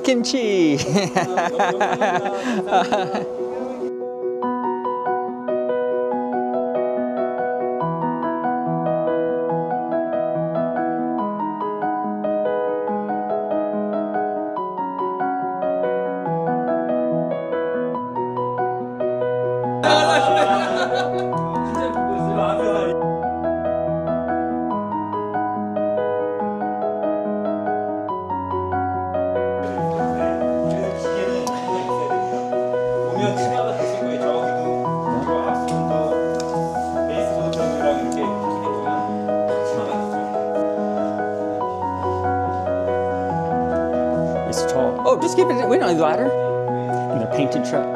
김치. It's tall. Oh, just keep it. We don't need the ladder. And the painted truck.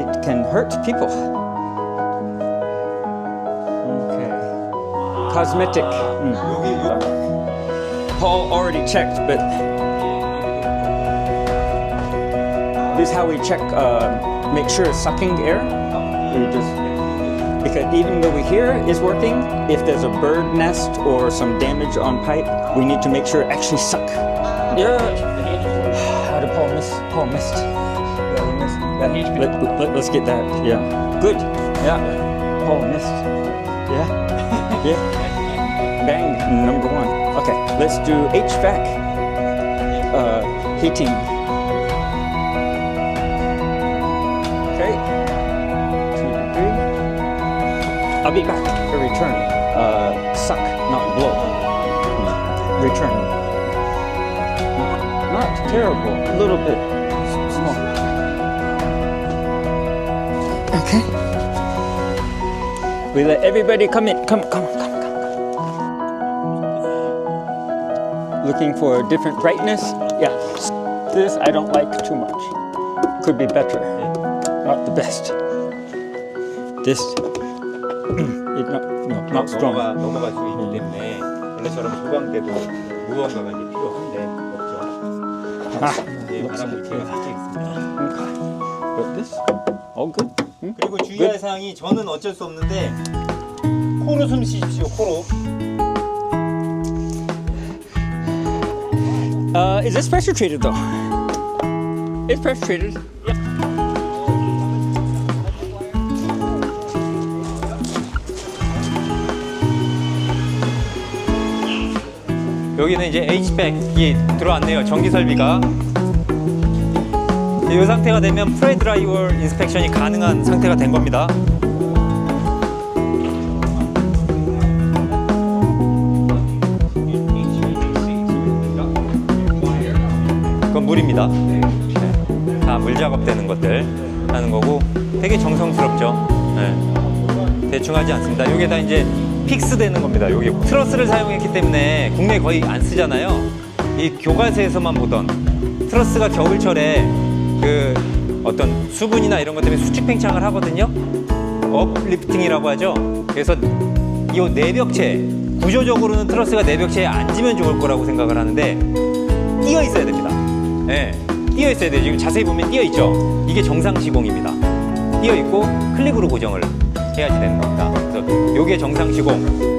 It can hurt people. Okay. Cosmetic. Paul already checked, but this is how we check. Make sure it's sucking air. We just. Because even though we hear it's working, if there's a bird nest or some damage on pipe, we need to make sure it actually suck. Yeah. How did Paul miss? Paul missed. Yeah, he missed. Let's get that. Yeah. Good. Yeah. Paul missed. Yeah. Yeah. Bang. Number one. Okay. Let's do HVAC. Heating. Okay. I'll be back. A return. Suck, not blow. Return. Not terrible. A little bit small. Okay. We let everybody come in. Come. Looking for different brightness. Yeah. This I don't like too much. Could be better. Not the best. This. Not strong. 넘어갈 수 있기 때문에 원래처럼 소방 때도 무언가가 이제 필요한데 없죠. 네, 바람을 제가 살짝 있습니다. But this, all good. 그리고 주의할 사항이 저는 어쩔 수 없는데 코로 숨 쉬십시오. 코로. Is this pressure treated though? It's pressure treated. Yep. 여기는 이제 HVAC이 들어왔네요. 전기 설비가. 이 상태가 되면 프레드라이월 인스펙션이 가능한 상태가 된 겁니다. 그건 물입니다. 다 물 작업되는 것들 하는 거고 되게 정성스럽죠. 네. 대충 하지 않습니다. 이게 다 이제 픽스 되는 겁니다. 여기 트러스를 사용했기 때문에 국내에 거의 안 쓰잖아요. 이 교과서에서만 보던 트러스가 겨울철에 그 어떤 수분이나 이런 것 때문에 수축 팽창을 하거든요. 업리프팅이라고 하죠. 그래서 이 내벽체 구조적으로는 트러스가 내벽체에 앉으면 좋을 거라고 생각을 하는데 띄어 있어야 됩니다. 네, 띄어 있어야 돼요. 지금 자세히 보면 띄어 있죠. 이게 정상 시공입니다. 띄어 있고 클립으로 고정을 해야지 되는 겁니다. 그래서 요게 정상 시공.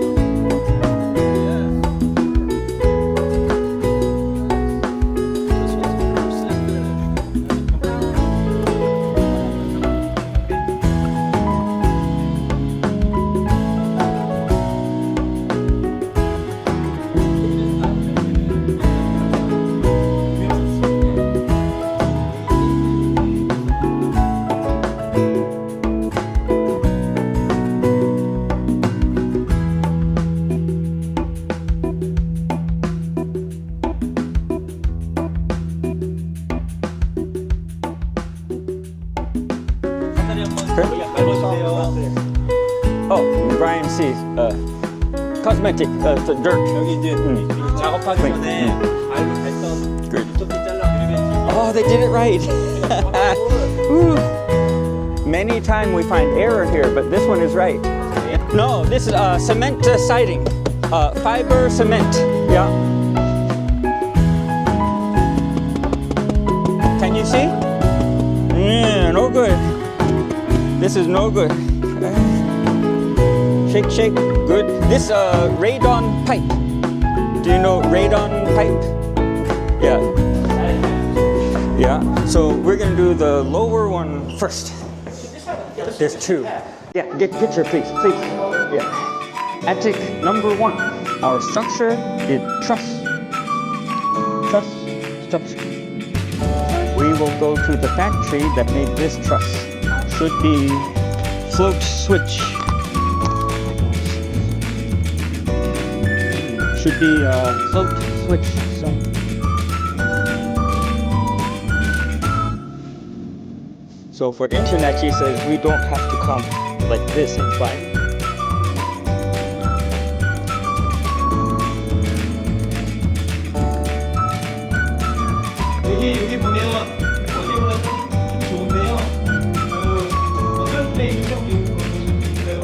Oh, Brian sees cosmetic dirt. 여기 이제 작업하기 전에 알고 했던 이쪽도 잘라 그리면 Oh, they did it right. Woo. Many times we find error here, but this one is right. No, this is cement siding, fiber cement. Yeah. Can you see? Yeah, no good. This is no good. Shake, shake, good. This radon pipe. Do you know radon pipe? Yeah. Yeah. So we're gonna do the lower one first. There's two. Yeah. Get picture, please. Please. Yeah. Attic number 1. Our structure is truss. Truss structure. We will go to the factory that made this truss. Should be float switch. Should be float switch. So for InterNACHI says we don't have to come like this inside. 여기 보면 어디 보면 좀 좋은데요. 그 어떤 때 인정 있어요.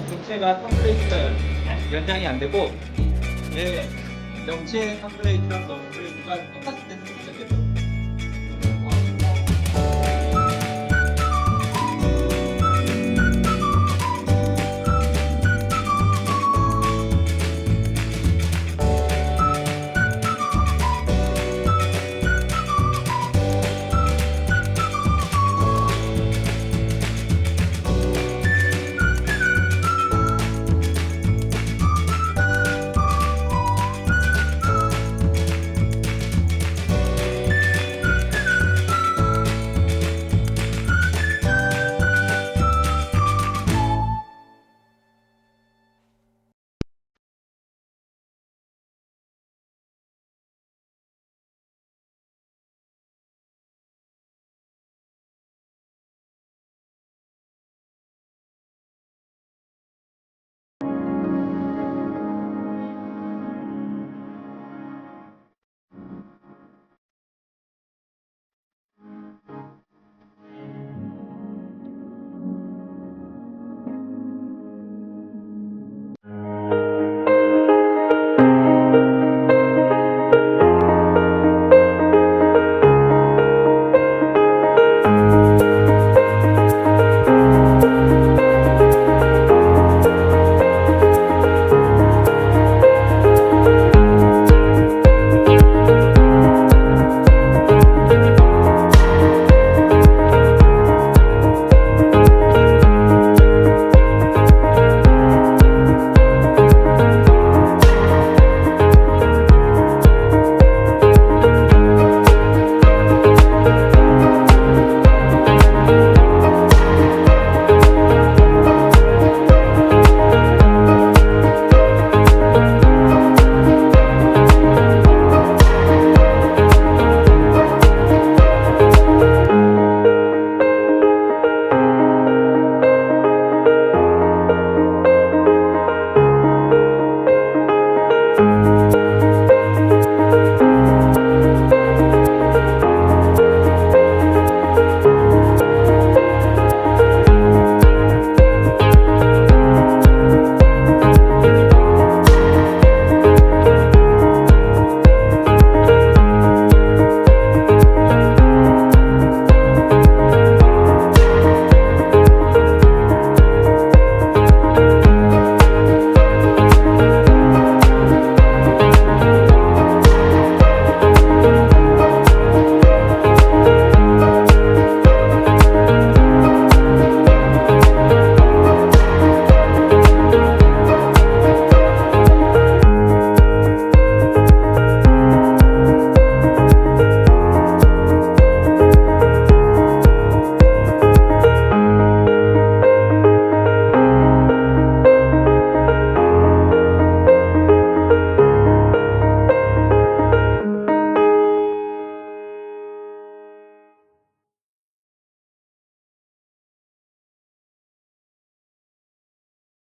전체가 텀플레이트가 연장이 안 되고, 예, 전체 텀플레이트랑 텀플레이트가 똑같이 되는